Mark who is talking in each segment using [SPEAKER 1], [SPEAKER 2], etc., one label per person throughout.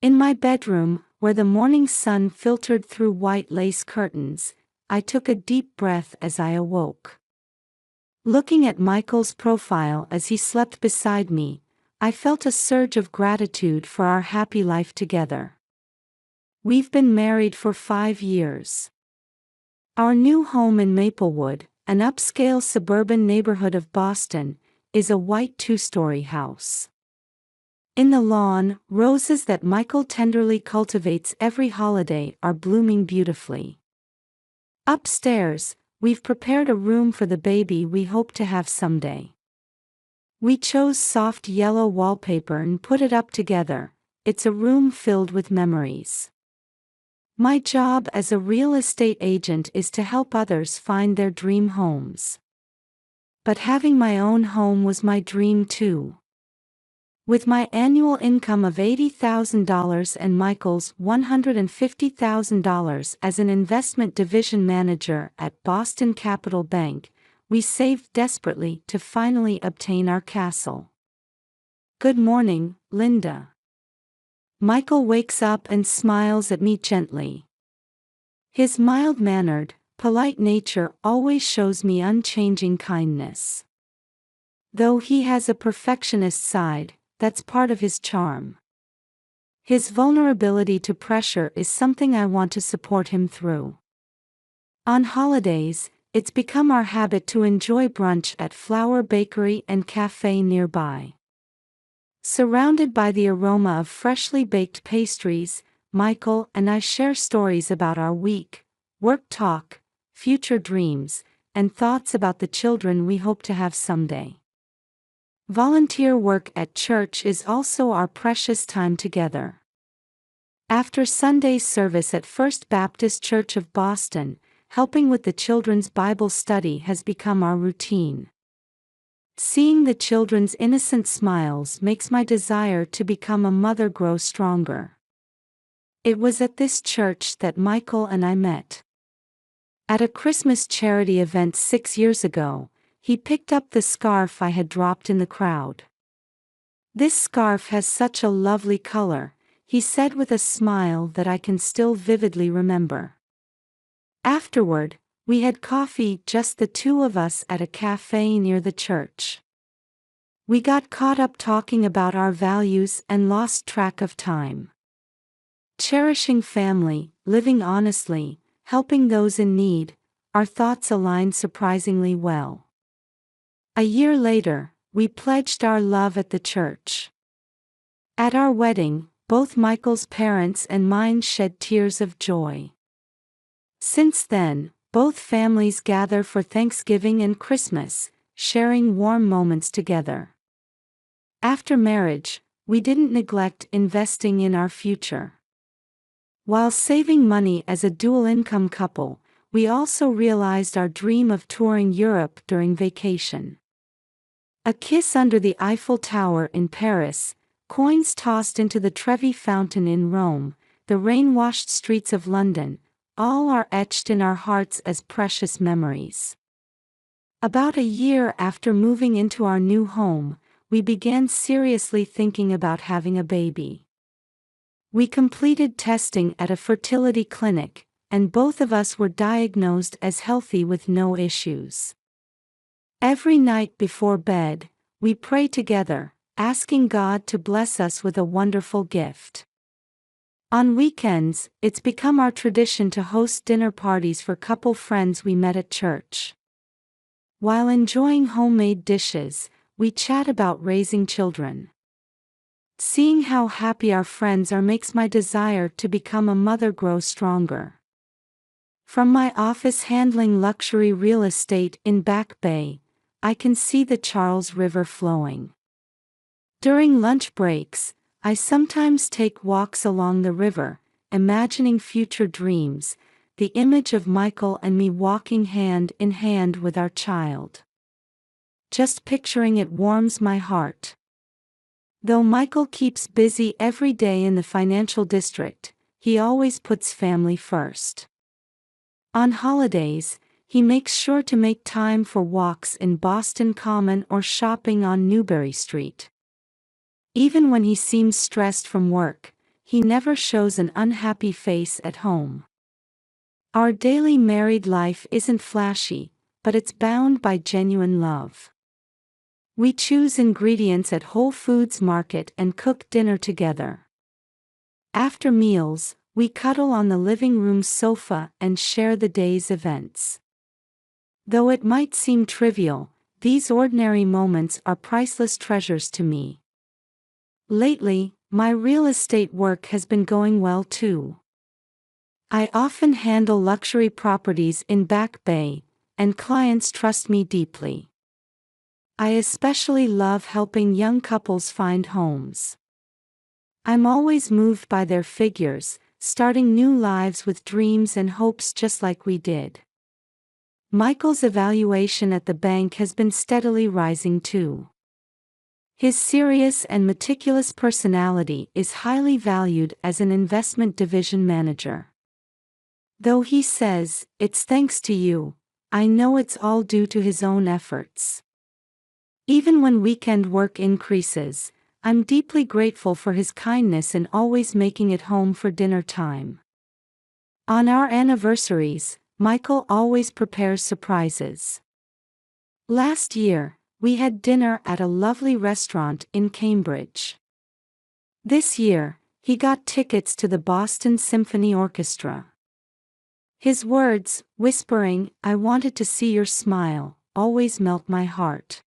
[SPEAKER 1] In my bedroom, where the morning sun filtered through white lace curtains, I took a deep breath as I awoke. Looking at Michael's profile as he slept beside me, I felt a surge of gratitude for our happy life together. We've been married for 5 years. Our new home in Maplewood, an upscale suburban neighborhood of Boston, is a white 2-story house. In the lawn, roses that Michael tenderly cultivates every holiday are blooming beautifully. Upstairs, we've prepared a room for the baby we hope to have someday. We chose soft yellow wallpaper and put it up together. It's a room filled with memories. My job as a real estate agent is to help others find their dream homes. But having my own home was my dream too. With my annual income of $80,000 and Michael's $150,000 as an investment division manager at Boston Capital Bank, we saved desperately to finally obtain our castle. Good morning, Linda. Michael wakes up and smiles at me gently. His mild-mannered, polite nature always shows me unchanging kindness. Though he has a perfectionist side, that's part of his charm. His vulnerability to pressure is something I want to support him through. On holidays, it's become our habit to enjoy brunch at Flower Bakery and Cafe nearby. Surrounded by the aroma of freshly baked pastries, Michael and I share stories about our week, work talk, future dreams, and thoughts about the children we hope to have someday. Volunteer work at church is also our precious time together. After Sunday's service at First Baptist Church of Boston, helping with the children's Bible study has become our routine. Seeing the children's innocent smiles makes my desire to become a mother grow stronger. It was at this church that Michael and I met. At a Christmas charity event 6 years ago, he picked up the scarf I had dropped in the crowd. "This scarf has such a lovely color," he said with a smile that I can still vividly remember. Afterward, we had coffee, just the two of us, at a cafe near the church. We got caught up talking about our values and lost track of time. Cherishing family, living honestly, helping those in need, our thoughts aligned surprisingly well. A year later, we pledged our love at the church. At our wedding, both Michael's parents and mine shed tears of joy. Since then, both families gather for Thanksgiving and Christmas, sharing warm moments together. After marriage, we didn't neglect investing in our future. While saving money as a dual-income couple, we also realized our dream of touring Europe during vacation. A kiss under the Eiffel Tower in Paris, coins tossed into the Trevi Fountain in Rome, the rain-washed streets of London, all are etched in our hearts as precious memories. About a year after moving into our new home, we began seriously thinking about having a baby. We completed testing at a fertility clinic, and both of us were diagnosed as healthy with no issues. Every night before bed, we pray together, asking God to bless us with a wonderful gift. On weekends, it's become our tradition to host dinner parties for couple friends we met at church. While enjoying homemade dishes, we chat about raising children. Seeing how happy our friends are makes my desire to become a mother grow stronger. From my office handling luxury real estate in Back Bay, I can see the Charles River flowing. During lunch breaks, I sometimes take walks along the river, imagining future dreams, the image of Michael and me walking hand in hand with our child. Just picturing it warms my heart. Though Michael keeps busy every day in the financial district, he always puts family first. On holidays, he makes sure to make time for walks in Boston Common or shopping on Newbury Street. Even when he seems stressed from work, he never shows an unhappy face at home. Our daily married life isn't flashy, but it's bound by genuine love. We choose ingredients at Whole Foods Market and cook dinner together. After meals, we cuddle on the living room sofa and share the day's events. Though it might seem trivial, these ordinary moments are priceless treasures to me. Lately, my real estate work has been going well too. I often handle luxury properties in Back Bay, and clients trust me deeply. I especially love helping young couples find homes. I'm always moved by their figures, starting new lives with dreams and hopes just like we did. Michael's evaluation at the bank has been steadily rising too. His serious and meticulous personality is highly valued as an investment division manager. Though he says, "It's thanks to you," I know it's all due to his own efforts. Even when weekend work increases, I'm deeply grateful for his kindness in always making it home for dinner time. On our anniversaries, Michael always prepares surprises. Last year, we had dinner at a lovely restaurant in Cambridge. This year, he got tickets to the Boston Symphony Orchestra. His words, whispering, "I wanted to see your smile," always melt my heart.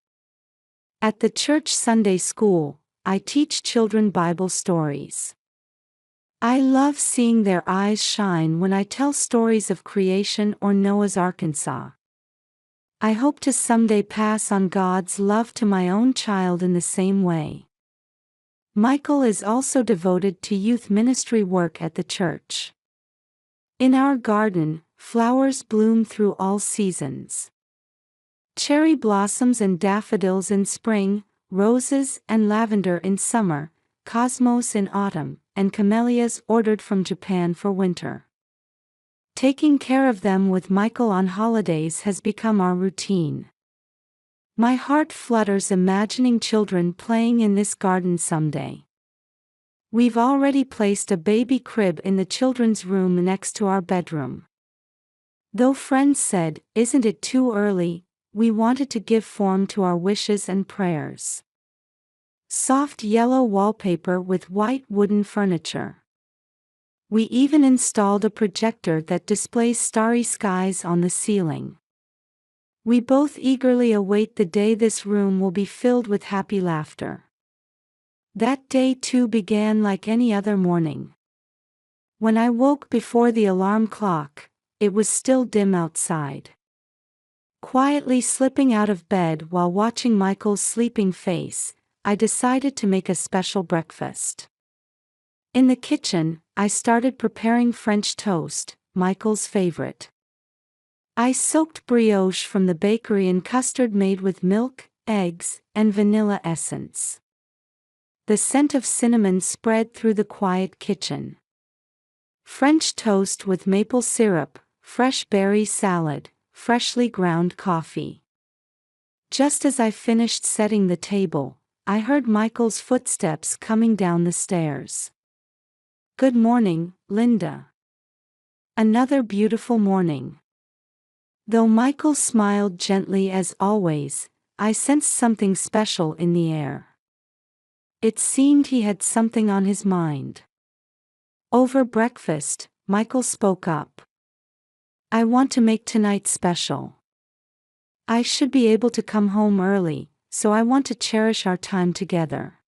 [SPEAKER 1] At the church Sunday school, I teach children Bible stories. I love seeing their eyes shine when I tell stories of creation or Noah's Arkansas. I hope to someday pass on God's love to my own child in the same way. Michael is also devoted to youth ministry work at the church. In our garden, flowers bloom through all seasons. Cherry blossoms and daffodils in spring, roses and lavender in summer, cosmos in autumn, and camellias ordered from Japan for winter. Taking care of them with Michael on holidays has become our routine. My heart flutters imagining children playing in this garden someday. We've already placed a baby crib in the children's room next to our bedroom. Though friends said, "Isn't it too early?" we wanted to give form to our wishes and prayers. Soft yellow wallpaper with white wooden furniture. We even installed a projector that displays starry skies on the ceiling. We both eagerly await the day this room will be filled with happy laughter. That day too began like any other morning. When I woke before the alarm clock, it was still dim outside. Quietly slipping out of bed while watching Michael's sleeping face, I decided to make a special breakfast. In the kitchen, I started preparing French toast, Michael's favorite. I soaked brioche from the bakery in custard made with milk, eggs, and vanilla essence. The scent of cinnamon spread through the quiet kitchen. French toast with maple syrup, fresh berry salad, freshly ground coffee. Just as I finished setting the table, I heard Michael's footsteps coming down the stairs. "Good morning, Linda." Another beautiful morning. Though Michael smiled gently as always, I sensed something special in the air. It seemed he had something on his mind. Over breakfast, Michael spoke up. "I want to make tonight special. I should be able to come home early, so I want to cherish our time together."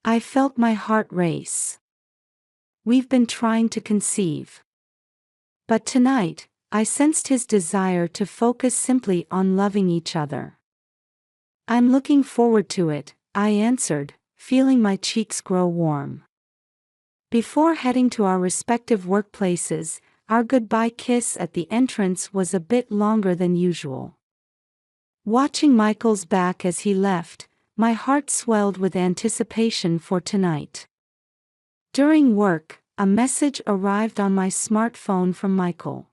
[SPEAKER 1] I felt my heart race. We've been trying to conceive. But tonight, I sensed his desire to focus simply on loving each other. "I'm looking forward to it," I answered, feeling my cheeks grow warm. Before heading to our respective workplaces, our goodbye kiss at the entrance was a bit longer than usual. Watching Michael's back as he left, my heart swelled with anticipation for tonight. During work, a message arrived on my smartphone from Michael.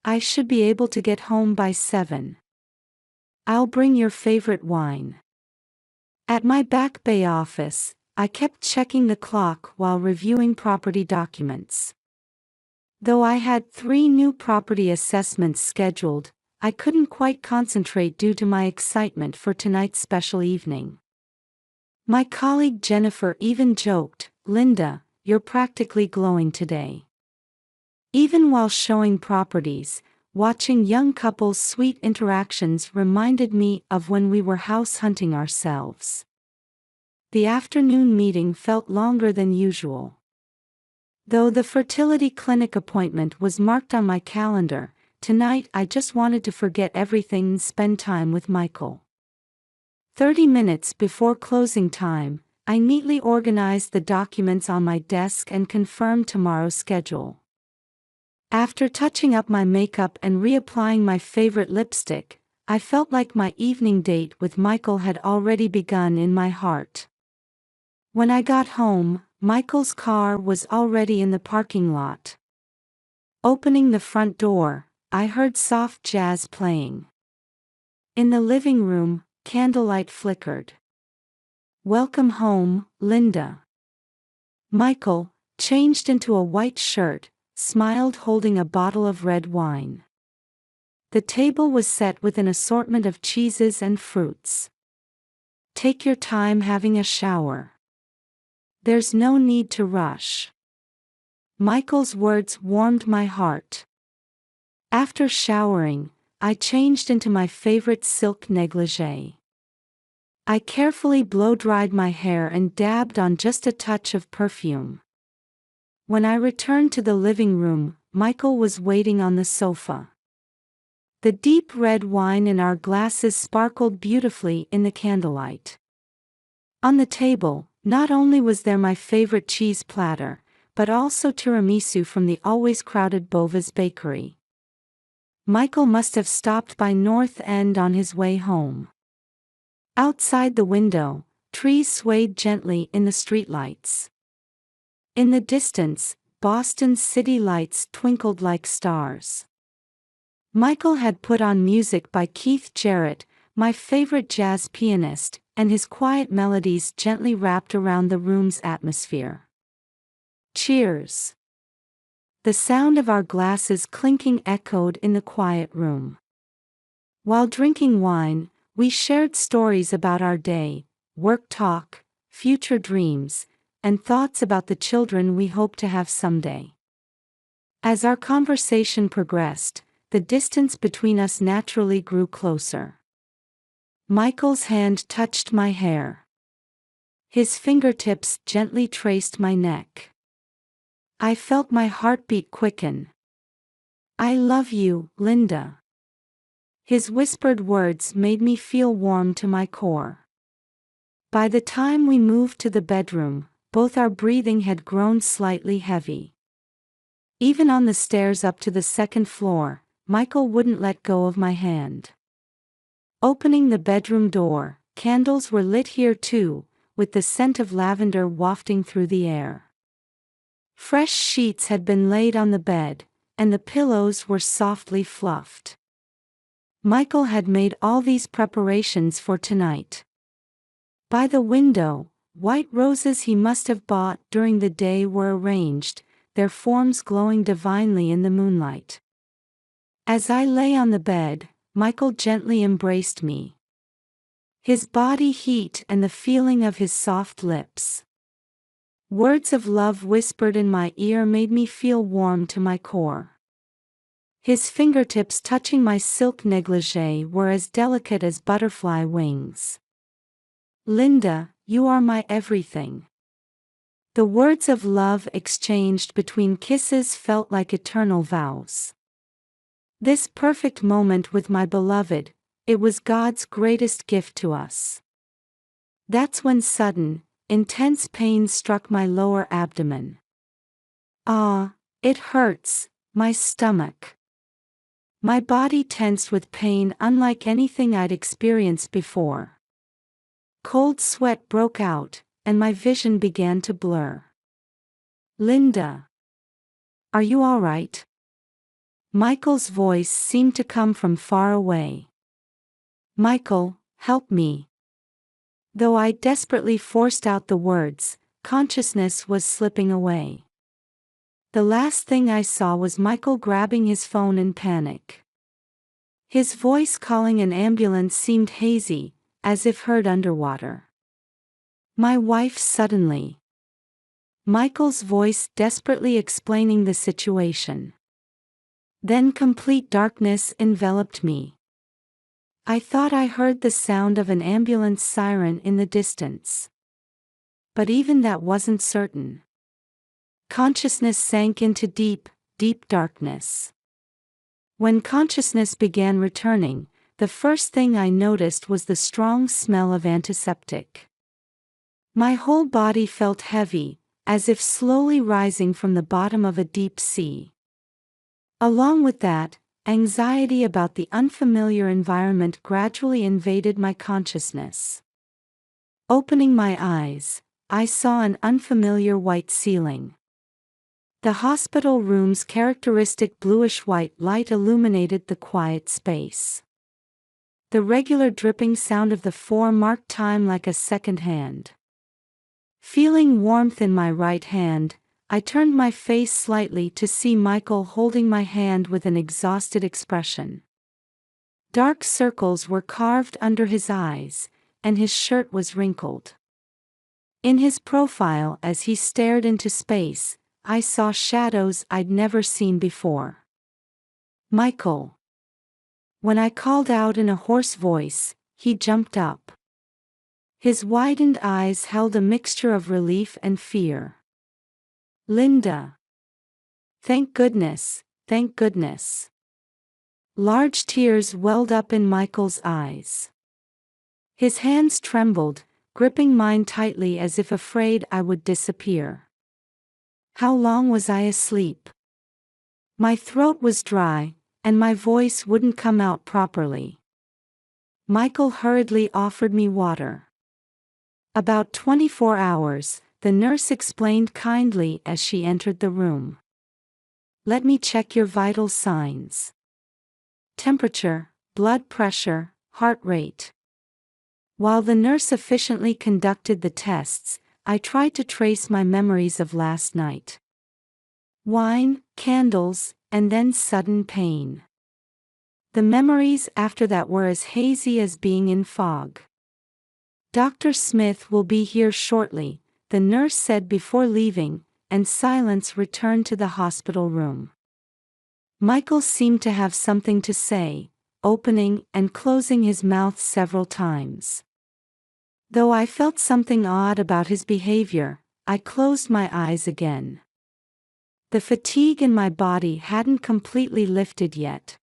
[SPEAKER 1] "I should be able to get home by 7. I'll bring your favorite wine." At my Back Bay office, I kept checking the clock while reviewing property documents. Though I had 3 new property assessments scheduled, I couldn't quite concentrate due to my excitement for tonight's special evening. My colleague Jennifer even joked, "Linda, you're practically glowing today." Even while showing properties, watching young couples' sweet interactions reminded me of when we were house hunting ourselves. The afternoon meeting felt longer than usual. Though the fertility clinic appointment was marked on my calendar, tonight I just wanted to forget everything and spend time with Michael. 30 minutes before closing time, I neatly organized the documents on my desk and confirmed tomorrow's schedule. After touching up my makeup and reapplying my favorite lipstick, I felt like my evening date with Michael had already begun in my heart. When I got home, Michael's car was already in the parking lot. Opening the front door, I heard soft jazz playing. In the living room, candlelight flickered. "Welcome home, Linda." Michael, changed into a white shirt, smiled holding a bottle of red wine. The table was set with an assortment of cheeses and fruits. "Take your time having a shower. There's no need to rush." Michael's words warmed my heart. After showering, I changed into my favorite silk negligee. I carefully blow-dried my hair and dabbed on just a touch of perfume. When I returned to the living room, Michael was waiting on the sofa. The deep red wine in our glasses sparkled beautifully in the candlelight. On the table, not only was there my favorite cheese platter, but also tiramisu from the always crowded Bova's bakery. Michael must have stopped by North End on his way home. Outside the window, trees swayed gently in the streetlights. In the distance, Boston's city lights twinkled like stars. Michael had put on music by Keith Jarrett, my favorite jazz pianist, and his quiet melodies gently wrapped around the room's atmosphere. Cheers! The sound of our glasses clinking echoed in the quiet room. While drinking wine, we shared stories about our day, work talk, future dreams, and thoughts about the children we hope to have someday. As our conversation progressed, the distance between us naturally grew closer. Michael's hand touched my hair. His fingertips gently traced my neck. I felt my heartbeat quicken. "I love you, Linda." His whispered words made me feel warm to my core. By the time we moved to the bedroom, both our breathing had grown slightly heavy. Even on the stairs up to the second floor, Michael wouldn't let go of my hand. Opening the bedroom door, candles were lit here too, with the scent of lavender wafting through the air. Fresh sheets had been laid on the bed, and the pillows were softly fluffed. Michael had made all these preparations for tonight. By the window, white roses he must have bought during the day were arranged, their forms glowing divinely in the moonlight. As I lay on the bed, Michael gently embraced me. His body heat and the feeling of his soft lips. Words of love whispered in my ear made me feel warm to my core. His fingertips touching my silk negligee were as delicate as butterfly wings. "Linda, you are my everything." The words of love exchanged between kisses felt like eternal vows. This perfect moment with my beloved, it was God's greatest gift to us. That's when sudden, intense pain struck my lower abdomen. "Ah, it hurts, my stomach." My body tensed with pain unlike anything I'd experienced before. Cold sweat broke out, and my vision began to blur. "Linda, are you all right?" Michael's voice seemed to come from far away. "Michael, help me." Though I desperately forced out the words, consciousness was slipping away. The last thing I saw was Michael grabbing his phone in panic. His voice calling an ambulance seemed hazy, as if heard underwater. My wife suddenly. Michael's voice desperately explaining the situation. Then complete darkness enveloped me. I thought I heard the sound of an ambulance siren in the distance. But even that wasn't certain. Consciousness sank into deep, deep darkness. When consciousness began returning, the first thing I noticed was the strong smell of antiseptic. My whole body felt heavy, as if slowly rising from the bottom of a deep sea. Along with that, anxiety about the unfamiliar environment gradually invaded my consciousness. Opening my eyes, I saw an unfamiliar white ceiling. The hospital room's characteristic bluish-white light illuminated the quiet space. The regular dripping sound of the floor marked time like a second hand. Feeling warmth in my right hand, I turned my face slightly to see Michael holding my hand with an exhausted expression. Dark circles were carved under his eyes, and his shirt was wrinkled. In his profile, as he stared into space, I saw shadows I'd never seen before. Michael. When I called out in a hoarse voice, he jumped up. His widened eyes held a mixture of relief and fear. Linda. Thank goodness, thank goodness. Large tears welled up in Michael's eyes. His hands trembled, gripping mine tightly as if afraid I would disappear. How long was I asleep? My throat was dry, and my voice wouldn't come out properly. Michael hurriedly offered me water. About 24 hours, the nurse explained kindly as she entered the room. Let me check your vital signs. Temperature, blood pressure, heart rate. While the nurse efficiently conducted the tests, I tried to trace my memories of last night. Wine, candles, and then sudden pain. The memories after that were as hazy as being in fog. Dr. Smith will be here shortly, the nurse said before leaving, and silence returned to the hospital room. Michael seemed to have something to say, opening and closing his mouth several times. Though I felt something odd about his behavior, I closed my eyes again. The fatigue in my body hadn't completely lifted yet.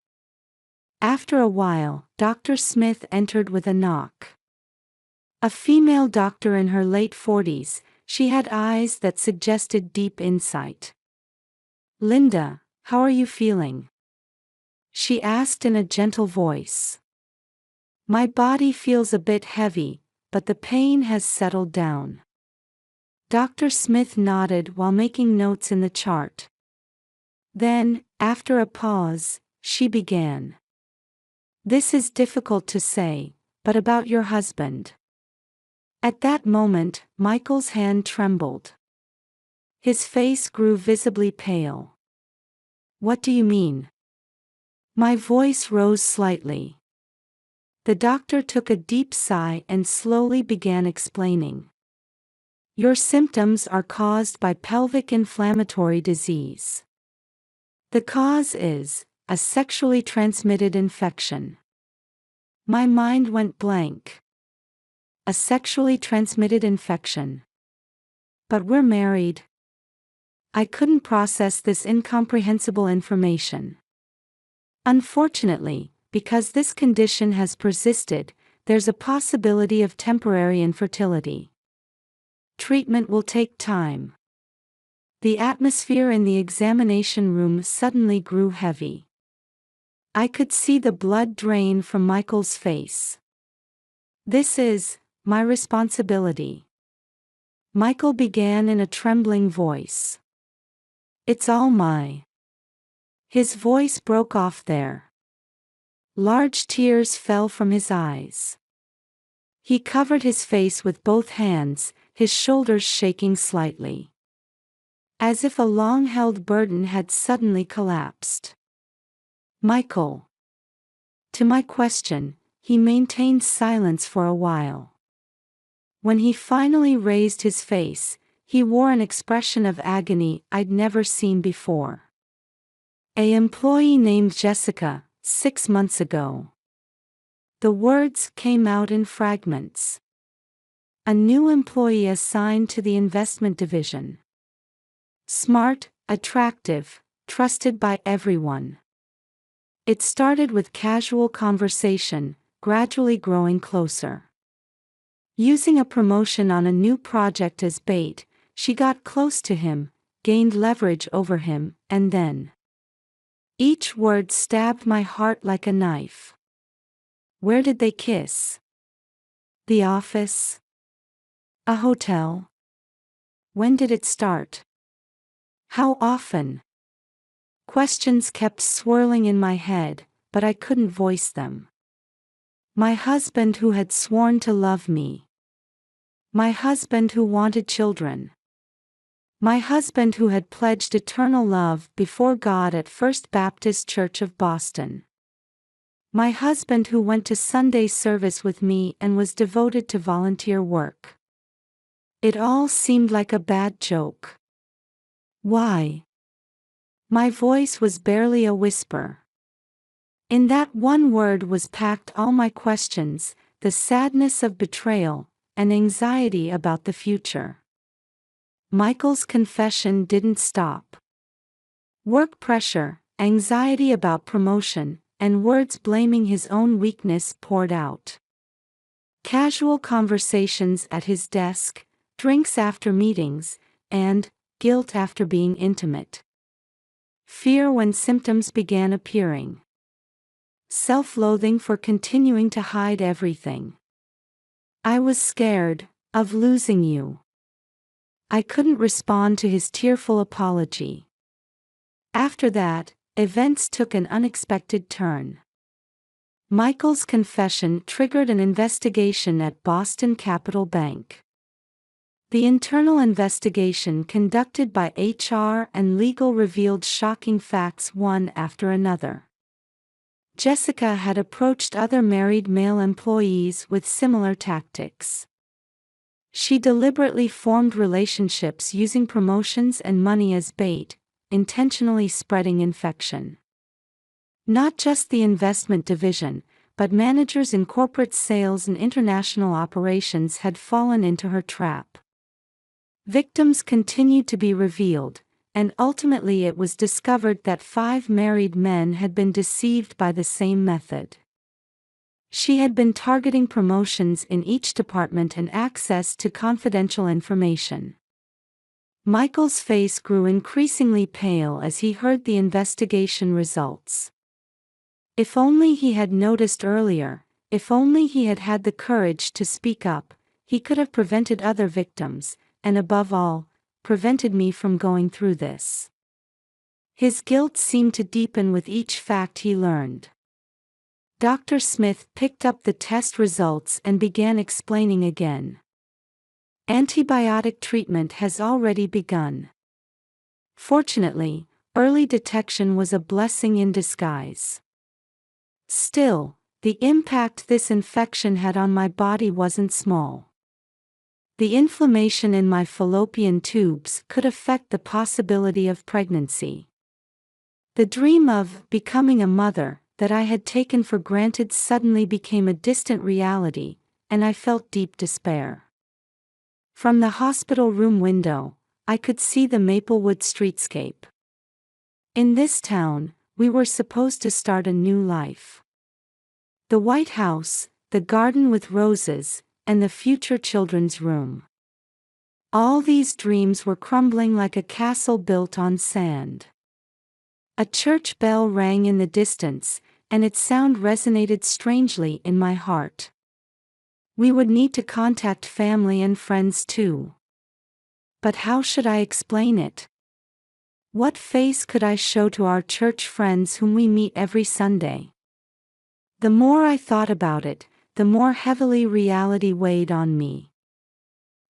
[SPEAKER 1] After a while, Dr. Smith entered with a knock. A female doctor in her late 40s, she had eyes that suggested deep insight. Linda, how are you feeling? She asked in a gentle voice. My body feels a bit heavy, but the pain has settled down. Dr. Smith nodded while making notes in the chart. Then, after a pause, she began. This is difficult to say, but about your husband. At that moment, Michael's hand trembled. His face grew visibly pale. What do you mean? My voice rose slightly. The doctor took a deep sigh and slowly began explaining. Your symptoms are caused by pelvic inflammatory disease. The cause is a sexually transmitted infection. My mind went blank. A sexually transmitted infection. But we're married. I couldn't process this incomprehensible information. Unfortunately, because this condition has persisted, there's a possibility of temporary infertility. Treatment will take time. The atmosphere in the examination room suddenly grew heavy. I could see the blood drain from Michael's face. This is my responsibility. Michael began in a trembling voice. It's all my. His voice broke off there. Large tears fell from his eyes. He covered his face with both hands, his shoulders shaking slightly, as if a long-held burden had suddenly collapsed. Michael. To my question, he maintained silence for a while. When he finally raised his face, he wore an expression of agony I'd never seen before. "An employee named Jessica, 6 months ago." The words came out in fragments. "A new employee assigned to the investment division. Smart, attractive, trusted by everyone." It started with casual conversation, gradually growing closer. Using a promotion on a new project as bait, she got close to him, gained leverage over him, and then. Each word stabbed my heart like a knife. Where did they kiss? The office? A hotel? When did it start? How often? Questions kept swirling in my head, but I couldn't voice them. My husband who had sworn to love me. My husband who wanted children. My husband who had pledged eternal love before God at First Baptist Church of Boston. My husband who went to Sunday service with me and was devoted to volunteer work. It all seemed like a bad joke. Why? My voice was barely a whisper. In that one word was packed all my questions, the sadness of betrayal, and anxiety about the future. Michael's confession didn't stop. Work pressure, anxiety about promotion, and words blaming his own weakness poured out. Casual conversations at his desk, drinks after meetings, and guilt after being intimate. Fear when symptoms began appearing. Self-loathing for continuing to hide everything. I was scared of losing you. I couldn't respond to his tearful apology. After that, events took an unexpected turn. Michael's confession triggered an investigation at Boston Capital Bank. The internal investigation conducted by HR and legal revealed shocking facts one after another. Jessica had approached other married male employees with similar tactics. She deliberately formed relationships using promotions and money as bait, intentionally spreading infection. Not just the investment division, but managers in corporate sales and international operations had fallen into her trap. Victims continued to be revealed, and ultimately it was discovered that 5 married men had been deceived by the same method. She had been targeting promotions in each department and access to confidential information. Michael's face grew increasingly pale as he heard the investigation results. If only he had noticed earlier, if only he had had the courage to speak up, he could have prevented other victims, and above all, prevented me from going through this. His guilt seemed to deepen with each fact he learned. Dr. Smith picked up the test results and began explaining again. Antibiotic treatment has already begun. Fortunately, early detection was a blessing in disguise. Still, the impact this infection had on my body wasn't small. The inflammation in my fallopian tubes could affect the possibility of pregnancy. The dream of becoming a mother that I had taken for granted suddenly became a distant reality, and I felt deep despair. From the hospital room window, I could see the Maplewood streetscape. In this town, we were supposed to start a new life. The White House, the garden with roses, and the future children's room. All these dreams were crumbling like a castle built on sand. A church bell rang in the distance, and its sound resonated strangely in my heart. We would need to contact family and friends too. But how should I explain it? What face could I show to our church friends whom we meet every Sunday? The more I thought about it, the more heavily reality weighed on me.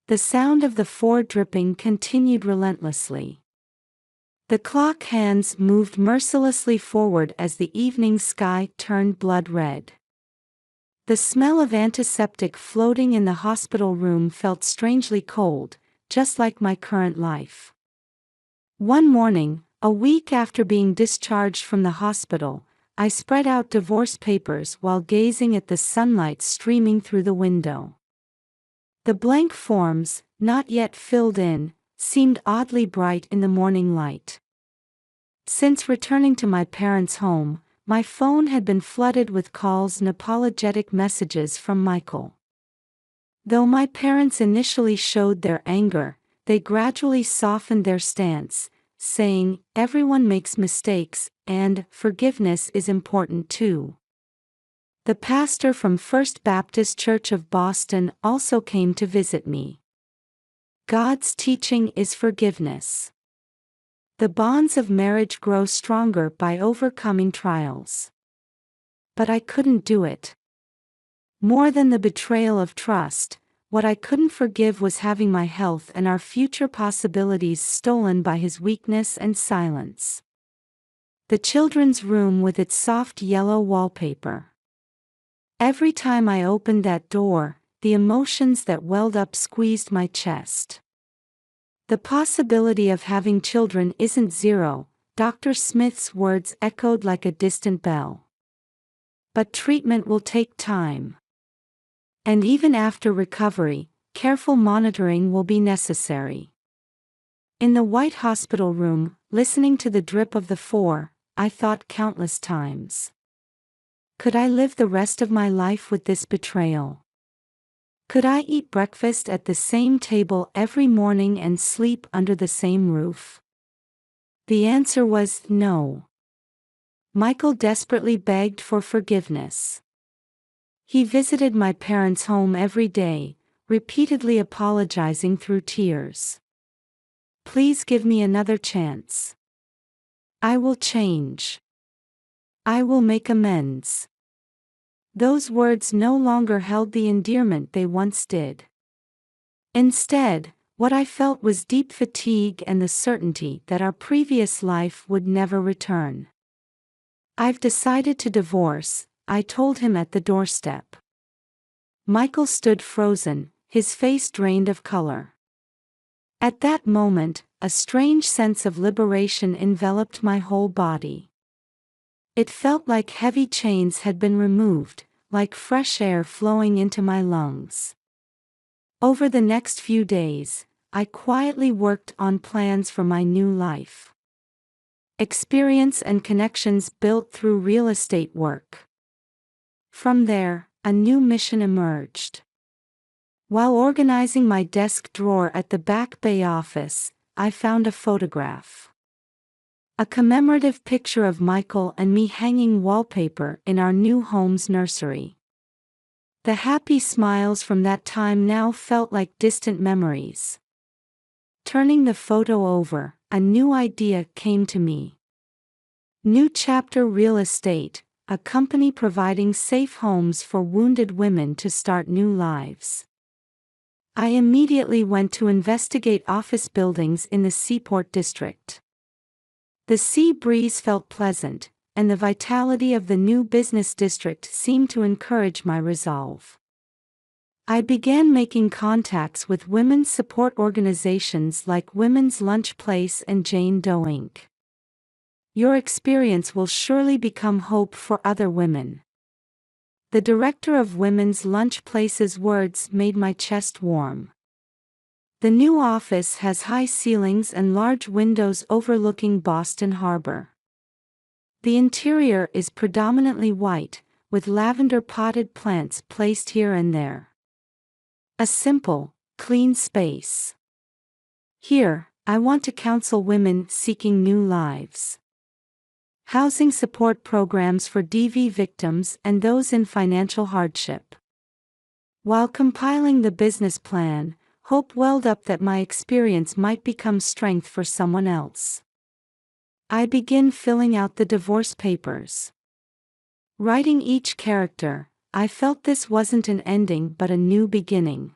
[SPEAKER 1] The sound of the floor dripping continued relentlessly. The clock hands moved mercilessly forward as the evening sky turned blood red. The smell of antiseptic floating in the hospital room felt strangely cold, just like my current life. One morning, a week after being discharged from the hospital, I spread out divorce papers while gazing at the sunlight streaming through the window. The blank forms, not yet filled in, seemed oddly bright in the morning light. Since returning to my parents' home, my phone had been flooded with calls and apologetic messages from Michael. Though my parents initially showed their anger, they gradually softened their stance, saying, "Everyone makes mistakes, and forgiveness is important too." The pastor from First Baptist Church of Boston also came to visit me. God's teaching is forgiveness. The bonds of marriage grow stronger by overcoming trials. But I couldn't do it. More than the betrayal of trust, what I couldn't forgive was having my health and our future possibilities stolen by his weakness and silence. The children's room with its soft yellow wallpaper. Every time I opened that door, the emotions that welled up squeezed my chest. The possibility of having children isn't zero, Dr. Smith's words echoed like a distant bell. But treatment will take time. And even after recovery, careful monitoring will be necessary. In the white hospital room, listening to the drip of the floor, I thought countless times. Could I live the rest of my life with this betrayal? Could I eat breakfast at the same table every morning and sleep under the same roof? The answer was no. Michael desperately begged for forgiveness. He visited my parents' home every day, repeatedly apologizing through tears. "Please give me another chance. I will change. I will make amends." Those words no longer held the endearment they once did. Instead, what I felt was deep fatigue and the certainty that our previous life would never return. "I've decided to divorce," I told him at the doorstep. Michael stood frozen, his face drained of color. At that moment, a strange sense of liberation enveloped my whole body. It felt like heavy chains had been removed, like fresh air flowing into my lungs. Over the next few days, I quietly worked on plans for my new life. Experience and connections built through real estate work. From there, a new mission emerged. While organizing my desk drawer at the Back Bay office, I found a photograph. A commemorative picture of Michael and me hanging wallpaper in our new home's nursery. The happy smiles from that time now felt like distant memories. Turning the photo over, a new idea came to me. New Chapter Real Estate, a company providing safe homes for wounded women to start new lives. I immediately went to investigate office buildings in the Seaport District. The sea breeze felt pleasant, and the vitality of the new business district seemed to encourage my resolve. I began making contacts with women's support organizations like Women's Lunch Place and Jane Doe Inc. "Your experience will surely become hope for other women." The director of Women's Lunch Place's words made my chest warm. The new office has high ceilings and large windows overlooking Boston Harbor. The interior is predominantly white, with lavender potted plants placed here and there. A simple, clean space. Here, I want to counsel women seeking new lives. Housing support programs for DV victims and those in financial hardship. While compiling the business plan, hope welled up that my experience might become strength for someone else. I begin filling out the divorce papers. Writing each character, I felt this wasn't an ending but a new beginning.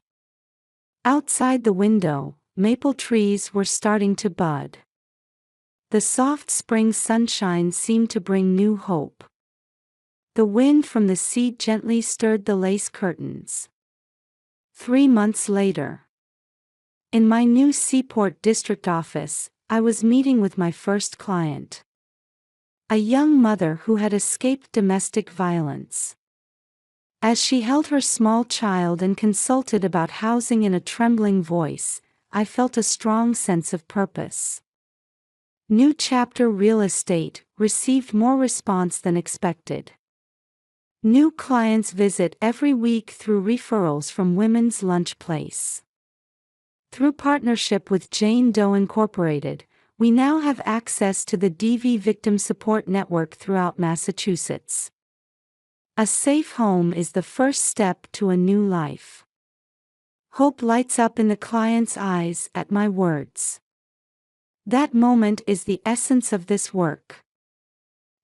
[SPEAKER 1] Outside the window, maple trees were starting to bud. The soft spring sunshine seemed to bring new hope. The wind from the sea gently stirred the lace curtains. 3 months later, in my new Seaport District office, I was meeting with my first client. A young mother who had escaped domestic violence. As she held her small child and consulted about housing in a trembling voice, I felt a strong sense of purpose. New Chapter Real Estate received more response than expected. New clients visit every week through referrals from Women's Lunch Place. Through partnership with Jane Doe Incorporated, we now have access to the DV Victim Support Network throughout Massachusetts. A safe home is the first step to a new life. Hope lights up in the client's eyes at my words. That moment is the essence of this work.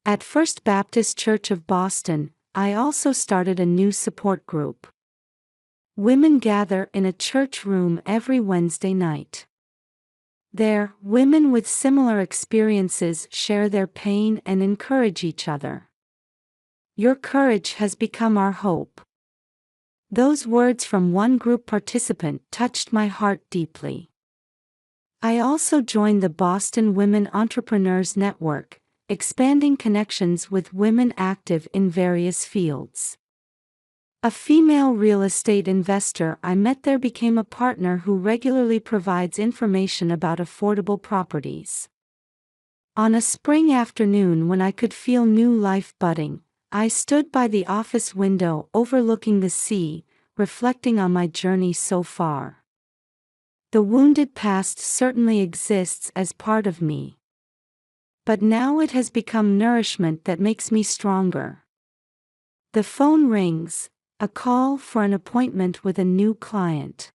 [SPEAKER 1] At First Baptist Church of Boston, I also started a new support group. Women gather in a church room every Wednesday night. There, women with similar experiences share their pain and encourage each other. Your courage has become our hope. Those words from one group participant touched my heart deeply. I also joined the Boston Women Entrepreneurs Network, expanding connections with women active in various fields. A female real estate investor I met there became a partner who regularly provides information about affordable properties. On a spring afternoon when I could feel new life budding, I stood by the office window overlooking the sea, reflecting on my journey so far. The wounded past certainly exists as part of me. But now it has become nourishment that makes me stronger. The phone rings, a call for an appointment with a new client.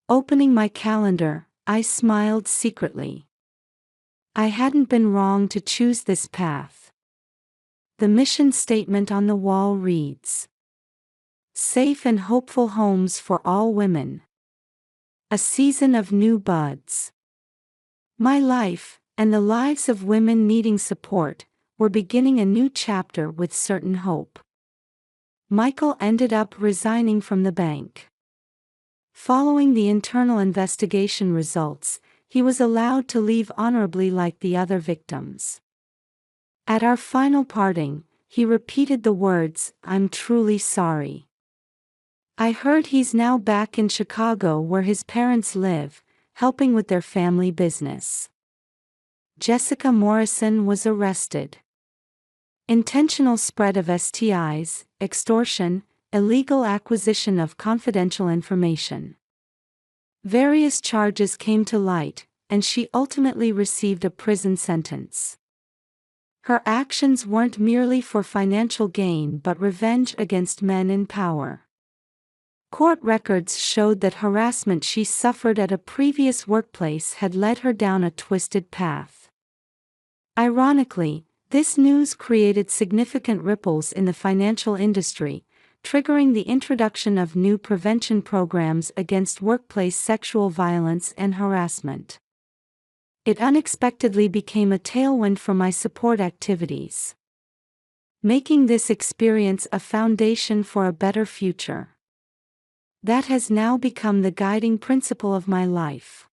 [SPEAKER 1] Opening my calendar, I smiled secretly. I hadn't been wrong to choose this path. The mission statement on the wall reads: Safe and hopeful homes for all women. A season of new buds. My life, and the lives of women needing support, were beginning a new chapter with certain hope. Michael ended up resigning from the bank. Following the internal investigation results, he was allowed to leave honorably like the other victims. At our final parting, he repeated the words, "I'm truly sorry." I heard he's now back in Chicago where his parents live, helping with their family business. Jessica Morrison was arrested. Intentional spread of STIs, extortion, illegal acquisition of confidential information. Various charges came to light, and she ultimately received a prison sentence. Her actions weren't merely for financial gain but revenge against men in power. Court records showed that harassment she suffered at a previous workplace had led her down a twisted path. Ironically, this news created significant ripples in the financial industry, triggering the introduction of new prevention programs against workplace sexual violence and harassment. It unexpectedly became a tailwind for my support activities, making this experience a foundation for a better future. That has now become the guiding principle of my life.